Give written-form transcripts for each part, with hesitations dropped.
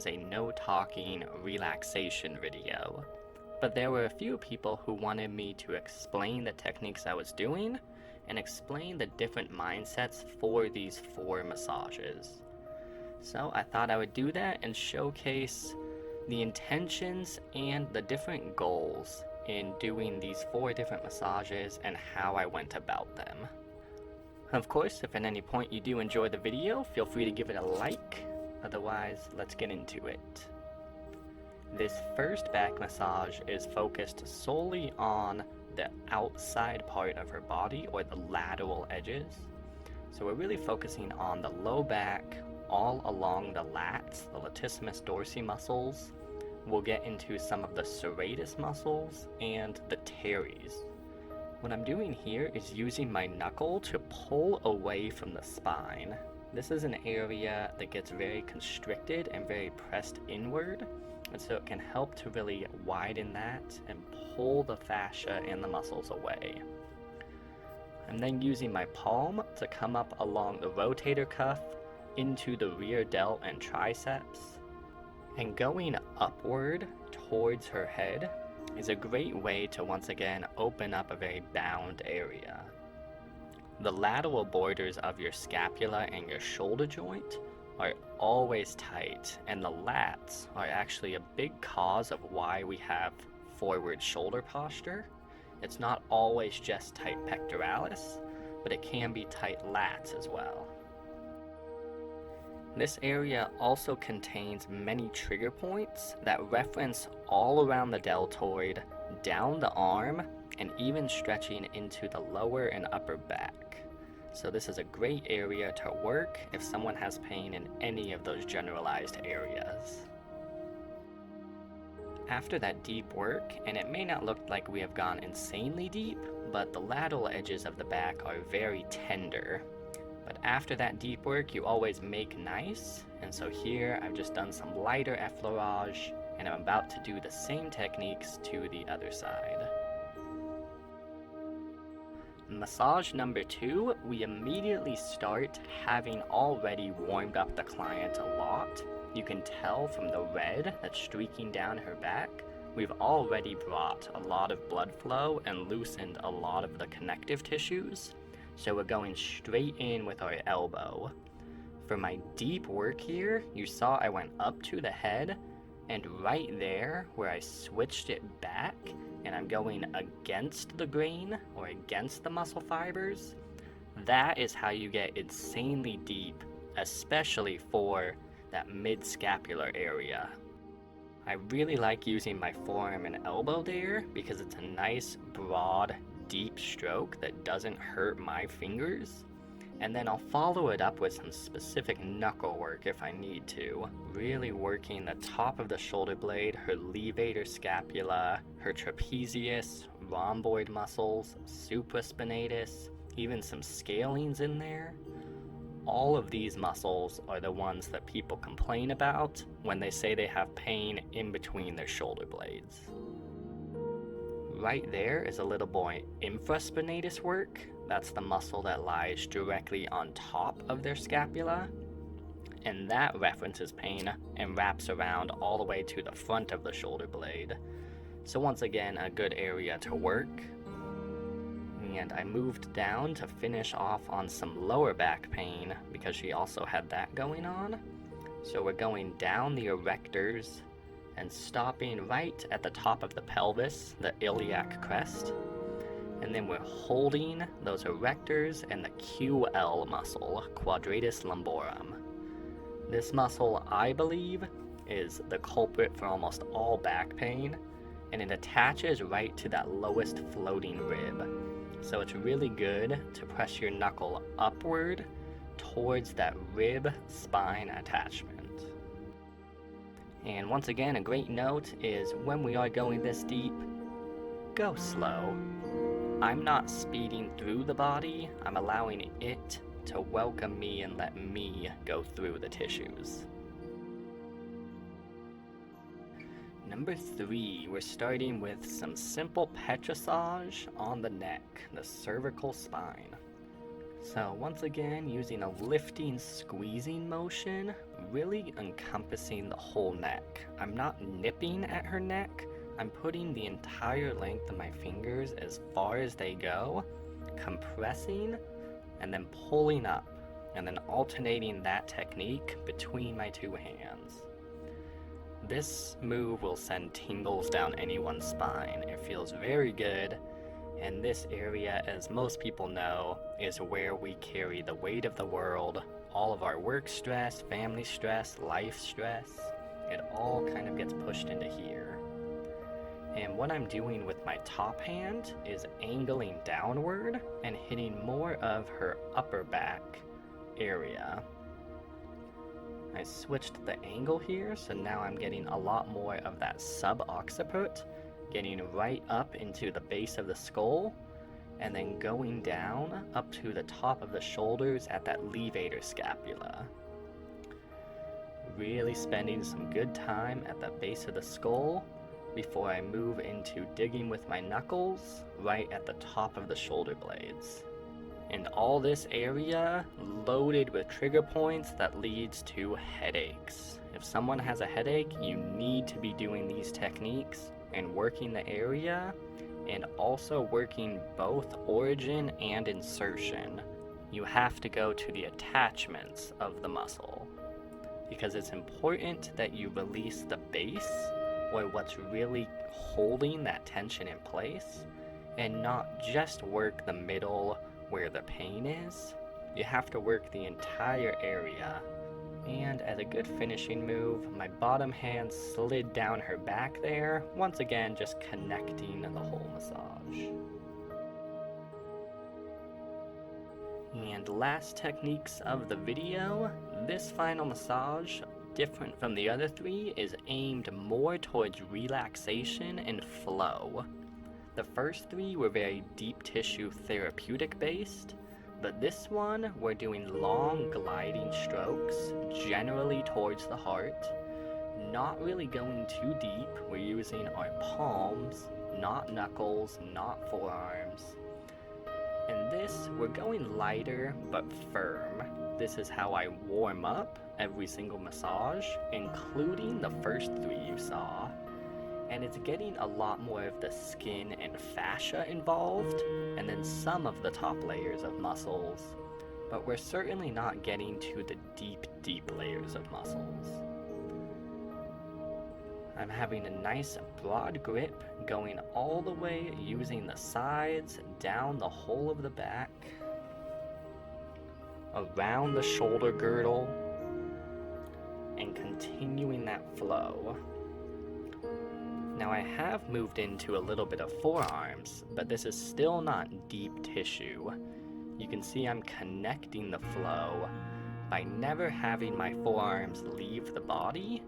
A no talking relaxation video, but there were a few people who wanted me to explain the techniques I was doing and explain the different mindsets for these 4 massages. So I thought I would do that and showcase the intentions and the different goals in doing these 4 different massages and how I went about them. Of course, if at any point you do enjoy the video, feel free to give it a like. Otherwise, let's get into it. This first back massage is focused solely on the outside part of her body, or the lateral edges. So we're really focusing on the low back, all along the lats, the latissimus dorsi muscles. We'll get into some of the serratus muscles and the teres. What I'm doing here is using my knuckle to pull away from the spine. This is an area that gets very constricted and very pressed inward, and so it can help to really widen that and pull the fascia and the muscles away. I'm then using my palm to come up along the rotator cuff into the rear delt and triceps, and going upward towards her head is a great way to once again open up a very bound area. The lateral borders of your scapula and your shoulder joint are always tight, and the lats are actually a big cause of why we have forward shoulder posture. It's not always just tight pectoralis, but it can be tight lats as well. This area also contains many trigger points that reference all around the deltoid, down the arm, and even stretching into the lower and upper back. So this is a great area to work if someone has pain in any of those generalized areas. After that deep work, and it may not look like we have gone insanely deep, but the lateral edges of the back are very tender. But after that deep work, you always make nice, and so here I've just done some lighter effleurage, and I'm about to do the same techniques to the other side. Massage number 2, we immediately start having already warmed up the client a lot. You can tell from the red that's streaking down her back, we've already brought a lot of blood flow and loosened a lot of the connective tissues. So we're going straight in with our elbow. For my deep work here, you saw I went up to the head, and right there where I switched it back and I'm going against the grain or against the muscle fibers, that is how you get insanely deep, especially for that mid-scapular area. I really like using my forearm and elbow there because it's a nice, broad, deep stroke that doesn't hurt my fingers. And then I'll follow it up with some specific knuckle work if I need to, really working the top of the shoulder blade, her levator scapula, her trapezius, rhomboid muscles, supraspinatus, even some scalenes in there. All of these muscles are the ones that people complain about when they say they have pain in between their shoulder blades. Right there is a little boy infraspinatus work. That's the muscle that lies directly on top of their scapula, and that references pain and wraps around all the way to the front of the shoulder blade. So once again, a good area to work. And I moved down to finish off on some lower back pain because she also had that going on. So we're going down the erectors and stopping right at the top of the pelvis, the iliac crest. And then we're holding those erectors and the QL muscle, quadratus lumborum. This muscle, I believe, is the culprit for almost all back pain, and it attaches right to that lowest floating rib. So it's really good to press your knuckle upward towards that rib spine attachment. And once again, a great note is when we are going this deep, go slow. I'm not speeding through the body, I'm allowing it to welcome me and let me go through the tissues. Number 3, we're starting with some simple petrissage on the neck, the cervical spine. So once again, using a lifting, squeezing motion, really encompassing the whole neck. I'm not nipping at her neck, I'm putting the entire length of my fingers as far as they go, compressing, and then pulling up, and then alternating that technique between my two hands. This move will send tingles down anyone's spine. It feels very good, and this area, as most people know, is where we carry the weight of the world, all of our work stress, family stress, life stress. It all kind of gets pushed into here. And what I'm doing with my top hand is angling downward and hitting more of her upper back area. I switched the angle here, so now I'm getting a lot more of that sub-occiput, getting right up into the base of the skull, and then going down up to the top of the shoulders at that levator scapula. Really spending some good time at the base of the skull before I move into digging with my knuckles right at the top of the shoulder blades. And all this area loaded with trigger points that leads to headaches. If someone has a headache, you need to be doing these techniques and working the area, and also working both origin and insertion. You have to go to the attachments of the muscle, because it's important that you release the base, or what's really holding that tension in place, and not just work the middle where the pain is. You have to work the entire area. And as a good finishing move, my bottom hand slid down her back there, once again just connecting the whole massage. And last techniques of the video, this final massage, different from the other three, is aimed more towards relaxation and flow. The first three were very deep tissue therapeutic based, but this one we're doing long gliding strokes, generally towards the heart, not really going too deep. We're using our palms, not knuckles, not forearms. And this, we're going lighter but firm. This is how I warm up every single massage, including the first three you saw. And it's getting a lot more of the skin and fascia involved, and then some of the top layers of muscles. But we're certainly not getting to the deep layers of muscles. I'm having a nice broad grip going all the way, using the sides, down the whole of the back, around the shoulder girdle, and continuing that flow. Now I have moved into a little bit of forearms, but this is still not deep tissue. You can see I'm connecting the flow by never having my forearms leave the body.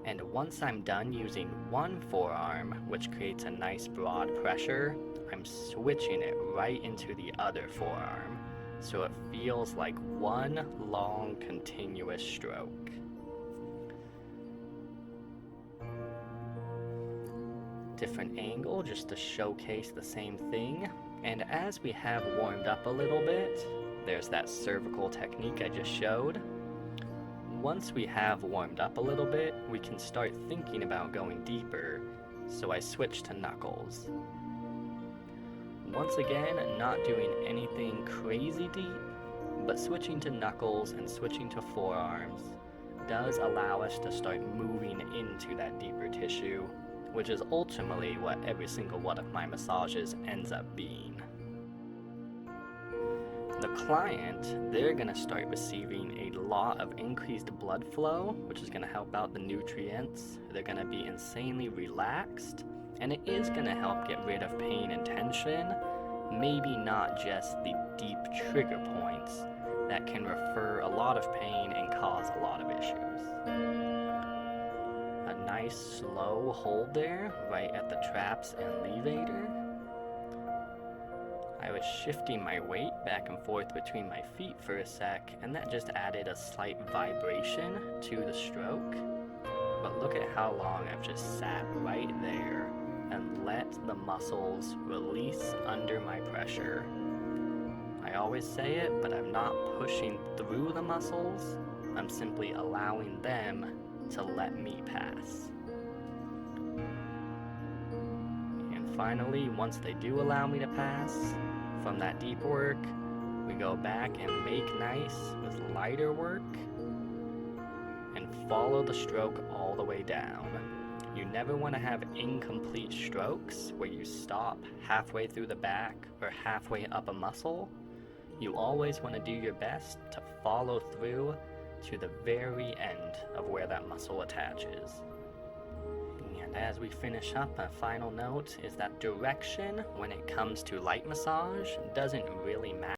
And once I'm done using one forearm, which creates a nice broad pressure, I'm switching it right into the other forearm, so it feels like one long continuous stroke. Different angle just to showcase the same thing. And as we have warmed up a little bit, there's that cervical technique I just showed. Once we have warmed up a little bit, we can start thinking about going deeper, so I switch to knuckles. Once again, not doing anything crazy deep, but switching to knuckles and switching to forearms does allow us to start moving into that deeper tissue, which is ultimately what every single one of my massages ends up being. The client, they're going to start receiving a lot of increased blood flow, which is going to help out the nutrients. They're going to be insanely relaxed, and it is going to help get rid of pain and tension, maybe not just the deep trigger points that can refer a lot of pain and cause a lot of issues. A nice slow hold there, right at the traps and levator. I was shifting my weight back and forth between my feet for a sec, and that just added a slight vibration to the stroke. But look at how long I've just sat right there and let the muscles release under my pressure. I always say it, but I'm not pushing through the muscles. I'm simply allowing them to let me pass. And finally, once they do allow me to pass, from that deep work, we go back and make nice with lighter work and follow the stroke all the way down. You never want to have incomplete strokes where you stop halfway through the back or halfway up a muscle. You always want to do your best to follow through to the very end of where that muscle attaches. And as we finish up, a final note is that direction when it comes to light massage doesn't really matter.